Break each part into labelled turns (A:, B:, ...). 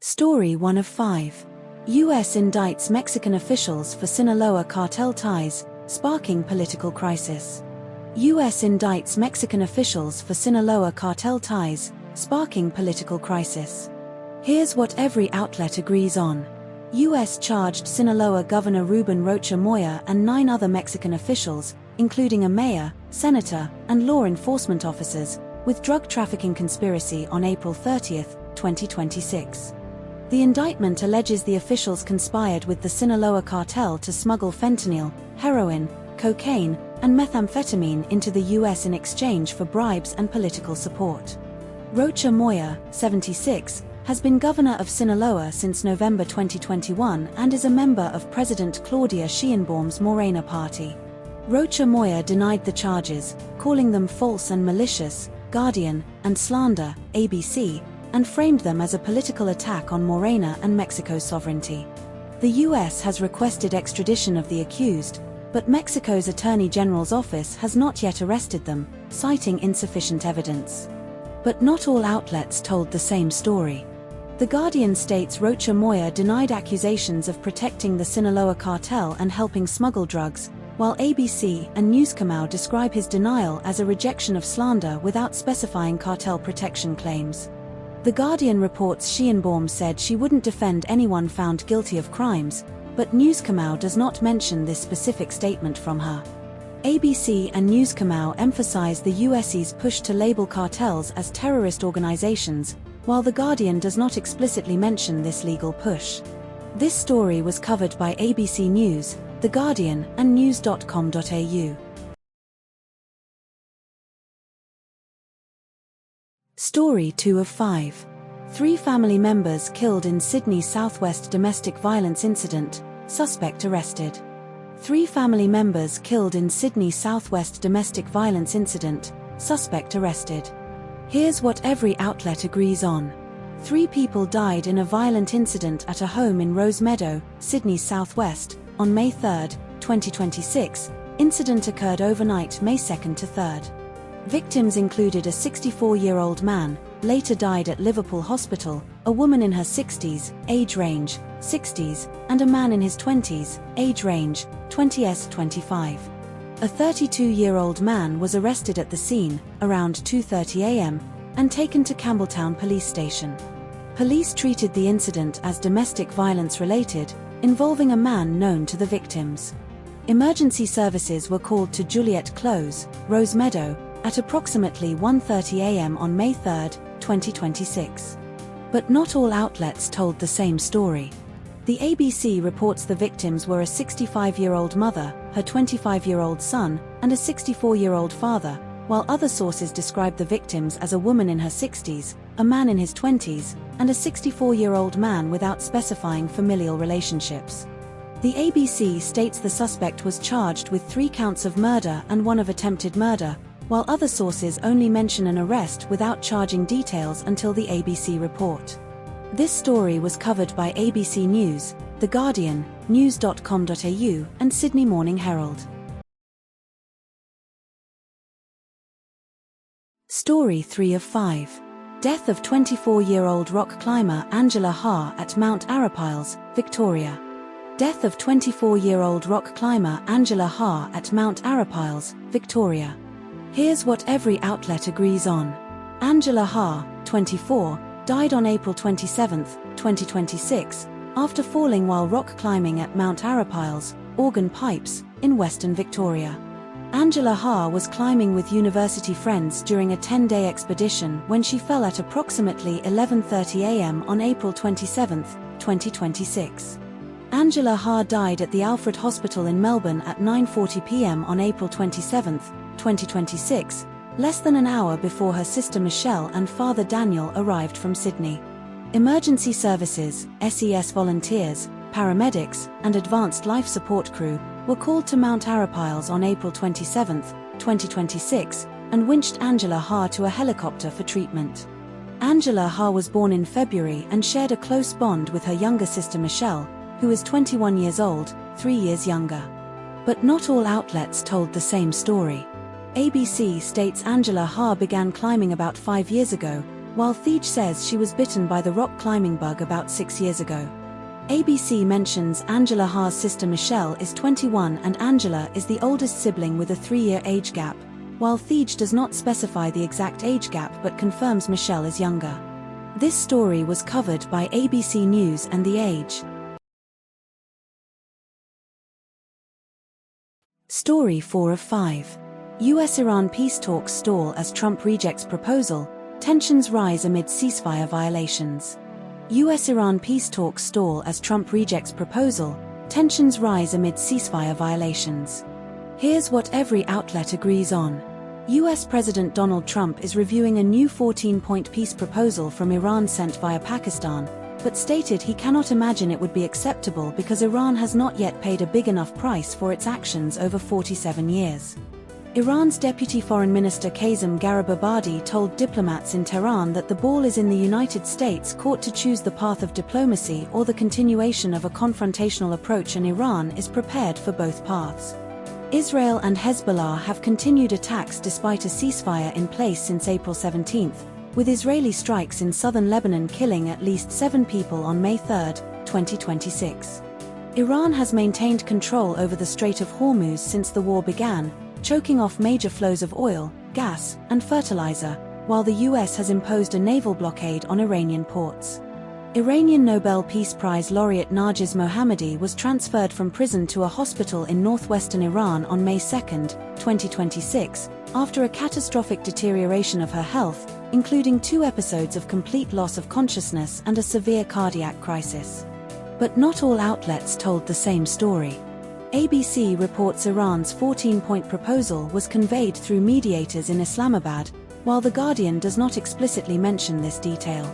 A: Story 1 of 5. U.S. indicts Mexican officials for Sinaloa cartel ties, sparking political crisis. U.S. indicts Mexican officials for Sinaloa cartel ties, sparking political crisis. Here's what every outlet agrees on. U.S. charged Sinaloa Governor Ruben Rocha Moya and 9 other Mexican officials, including a mayor, senator, and law enforcement officers, with drug trafficking conspiracy on April 30, 2026. The indictment alleges the officials conspired with the Sinaloa cartel to smuggle fentanyl, heroin, cocaine, and methamphetamine into the U.S. in exchange for bribes and political support. Rocha Moya, 76, has been governor of Sinaloa since November 2021 and is a member of President Claudia Sheinbaum's Morena party. Rocha Moya denied the charges, calling them false and malicious, Guardian, and slander, ABC, and framed them as a political attack on Morena and Mexico's sovereignty. The U.S. has requested extradition of the accused, but Mexico's Attorney General's office has not yet arrested them, citing insufficient evidence. But not all outlets told the same story. The Guardian states Rocha Moya denied accusations of protecting the Sinaloa cartel and helping smuggle drugs, while ABC and Newscomau describe his denial as a rejection of slander without specifying cartel protection claims. The Guardian reports Sheinbaum said she wouldn't defend anyone found guilty of crimes, but Newscomau does not mention this specific statement from her. ABC and Newscomau emphasize the US's push to label cartels as terrorist organizations, while The Guardian does not explicitly mention this legal push. This story was covered by ABC News, The Guardian, and news.com.au. Story 2 of 5. 3 family members killed in Sydney southwest domestic violence incident, suspect arrested. 3 family members killed in Sydney southwest domestic violence incident, suspect arrested. Here's what every outlet agrees on. 3 people died in a violent incident at a home in Rosemeadow, Sydney southwest, on May 3, 2026. Incident occurred overnight May 2 to 3. Victims included a 64-year-old man, later died at Liverpool Hospital, a woman in her 60s, age range, 60s, and a man in his 20s, age range, 20s-25. A 32-year-old man was arrested at the scene, around 2:30 a.m., and taken to Campbelltown Police Station. Police treated the incident as domestic violence-related, involving a man known to the victims. Emergency services were called to Juliet Close, Rosemeadow, at approximately 1:30 a.m. on May 3, 2026. But not all outlets told the same story. The ABC reports the victims were a 65-year-old mother, her 25-year-old son, and a 64-year-old father, while other sources describe the victims as a woman in her 60s, a man in his 20s, and a 64-year-old man without specifying familial relationships. The ABC states the suspect was charged with 3 counts of murder and 1 of attempted murder, while other sources only mention an arrest without charging details until the ABC report. This story was covered by ABC News, The Guardian, news.com.au, and Sydney Morning Herald. Story 3 of 5. Death of 24-year-old rock climber Angela Ha at Mount Arapiles, Victoria. Death of 24-year-old rock climber Angela Ha at Mount Arapiles, Victoria. Here's what every outlet agrees on. Angela Ha, 24, died on April 27, 2026, after falling while rock climbing at Mount Arapiles, Organ Pipes, in Western Victoria. Angela Ha was climbing with university friends during a 10-day expedition when she fell at approximately 11:30 a.m. on April 27, 2026. Angela Ha died at the Alfred Hospital in Melbourne at 9:40 p.m. on April 27, 2026, less than an hour before her sister Michelle and father Daniel arrived from Sydney. Emergency services, SES volunteers, paramedics, and advanced life support crew were called to Mount Arapiles on April 27, 2026, and winched Angela Ha to a helicopter for treatment. Angela Ha was born in February and shared a close bond with her younger sister Michelle, who is 21 years old, 3 years younger. But not all outlets told the same story. ABC states Angela Ha began climbing about 5 years ago, while Theej says she was bitten by the rock climbing bug about 6 years ago. ABC mentions Angela Ha's sister Michelle is 21 and Angela is the oldest sibling with a 3-year age gap, while Theej does not specify the exact age gap but confirms Michelle is younger. This story was covered by ABC News and The Age. Story 4 of 5. US-Iran peace talks stall as Trump rejects proposal, tensions rise amid ceasefire violations. US-Iran peace talks stall as Trump rejects proposal, tensions rise amid ceasefire violations. Here's what every outlet agrees on. US President Donald Trump is reviewing a new 14-point peace proposal from Iran sent via Pakistan, but stated he cannot imagine it would be acceptable because Iran has not yet paid a big enough price for its actions over 47 years. Iran's Deputy Foreign Minister Kazem Garibabadi told diplomats in Tehran that the ball is in the United States court to choose the path of diplomacy or the continuation of a confrontational approach, and Iran is prepared for both paths. Israel and Hezbollah have continued attacks despite a ceasefire in place since April 17, with Israeli strikes in southern Lebanon killing at least 7 people on May 3, 2026. Iran has maintained control over the Strait of Hormuz since the war began, choking off major flows of oil, gas, and fertilizer, while the US has imposed a naval blockade on Iranian ports. Iranian Nobel Peace Prize laureate Nargiz Mohammadi was transferred from prison to a hospital in northwestern Iran on May 2, 2026, after a catastrophic deterioration of her health, including 2 episodes of complete loss of consciousness and a severe cardiac crisis. But not all outlets told the same story. ABC reports Iran's 14-point proposal was conveyed through mediators in Islamabad, while The Guardian does not explicitly mention this detail.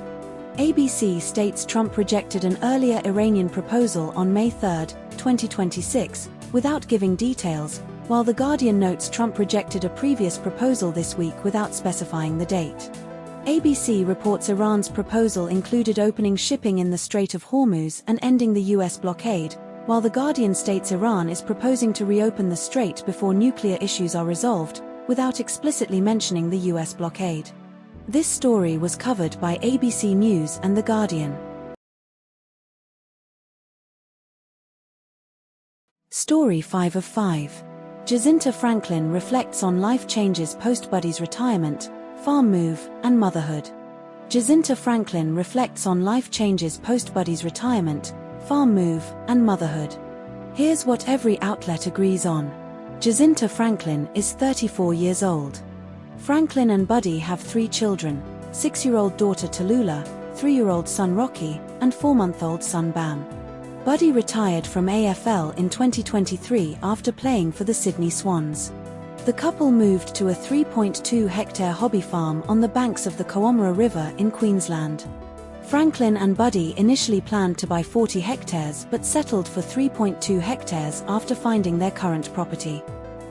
A: ABC states Trump rejected an earlier Iranian proposal on May 3, 2026, without giving details, while The Guardian notes Trump rejected a previous proposal this week without specifying the date. ABC reports Iran's proposal included opening shipping in the Strait of Hormuz and ending the US blockade, while The Guardian states Iran is proposing to reopen the strait before nuclear issues are resolved, without explicitly mentioning the US blockade. This story was covered by ABC News and The Guardian. Story 5 of 5. Jesinta Franklin reflects on life changes post-Buddy's retirement, farm move, and motherhood. Jesinta Franklin reflects on life changes post-Buddy's retirement, farm move, and motherhood. Here's what every outlet agrees on. Jesinta Franklin is 34 years old. Franklin and Buddy have 3 children, 6-year-old daughter Tallulah, 3-year-old son Rocky, and 4-month-old son Bam. Buddy retired from AFL in 2023 after playing for the Sydney Swans. The couple moved to a 3.2-hectare hobby farm on the banks of the Coomera River in Queensland. Franklin and Buddy initially planned to buy 40 hectares but settled for 3.2 hectares after finding their current property.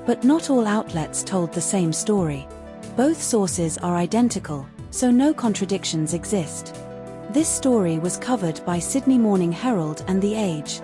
A: But not all outlets told the same story. Both sources are identical, so no contradictions exist. This story was covered by Sydney Morning Herald and The Age.